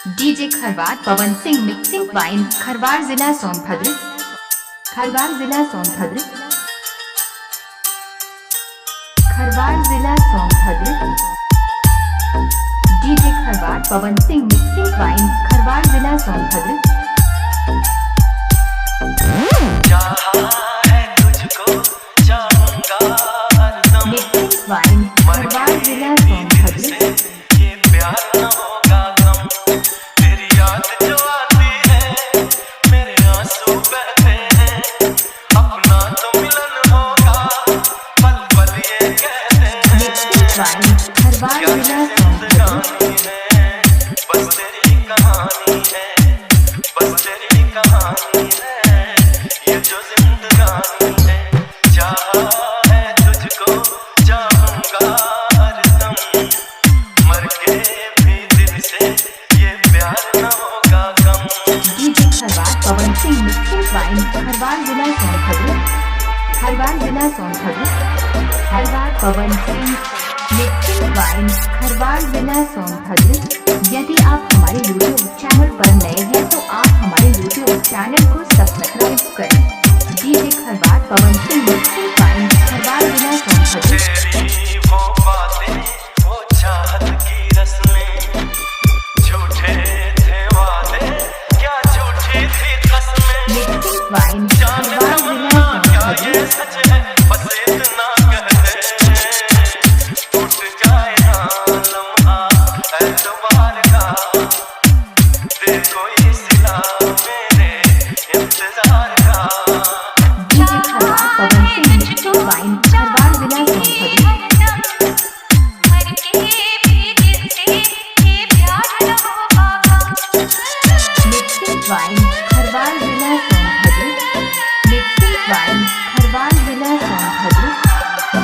DJ Kharwar Pawan Singh mixing wine Kharwar जिला सोनभद्र। खरवार जिला सोनभद्र। खरवार जिला Sonbhadra. DJ Kharwar Pawan Singh mixing wine Kharwar जिला सोनभद्र। मिक्सिंग वाइन खरवार जिला सोनभद्र। खरवार जिला सोनभद्र। बस तेरी कहानी है, बस तेरी कहानी है, ये जो जिंदगानी है। चाहा है तुझको चाहूंगा हरदम, मर के भी दिल से ये प्यार न होगा कम। DJ Kharwar Pawan Singh mixing wine Kharwar जिला सोनभद्र। खरवार जिला सोनभद्र। खरवार पवन सिंह मिक्सिंग वाइन खरवार जिला सोनभद्र। यदि आप हमारे यूट्यूब चैनल पर नए हैं तो आप हमारे यूट्यूब चैनल को सब्सक्राइब करें। DJ Kharwar Pawan Singh mixing wine Kharwar जिला सोनभद्र। तेरी वो बातें, वो चाहत की रस्में, झूठे थे वादे, क्या झूठी थी कसमें। मिक्सिंग वाइन खरवार जिला सोनभद्र। ये सच है, बस इतना कह दे, टूट जाए ना लम्हा एतबार का, दे कोई सिला मेरे इंतजार का। DJ Kharwar Pawan Singh mixing wine Kharwar जिला सोनभद्र। मिक्सिंग वाइन खरवार जिला सोनभद्र। मिक्सिंग वाइन खरवार जिला सोनभद्र।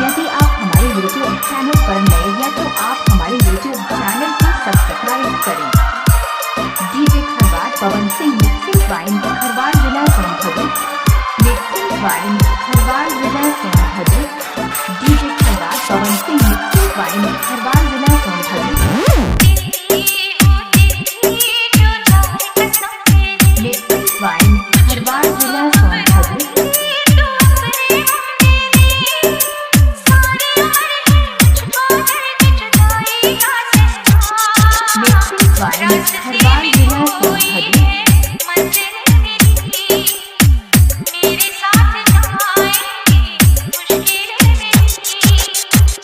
यदि आप हमारे यूट्यूब चैनल पर नए हैं तो आप हमारे यूट्यूब चैनल को सब्सक्राइब करें। DJ Kharwar Pawan Singh mixing wine Kharwar जिला सोनभद्र। मिक्सिंग वाइन खरवार जिला Sonbhadra. DJ Kharwar Pawan Singh mixing wine Kharwar जिला सोनभद्र। मिक्सिंग वाइन खरवार जिला सोनभद्र। मिक्सिंग वाइन खरवार जिला सोनभद्र।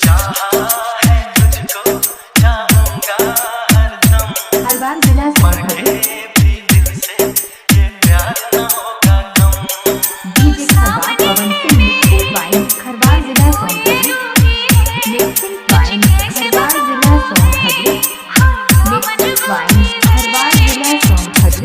चाहा है तुझको चाहूंगा हरदम, खरवार जिला मर सोनभद्र। के भी दिल से ये प्यार न होगा कम। DJ Kharwar Pawan Singh mixing wine Kharwar जिला सोनभद्र। मिक्सिंग वाइन खरवार जिला सोनभद्र। मिक्सिंग वाइन खरवार जिला सोनभद्र।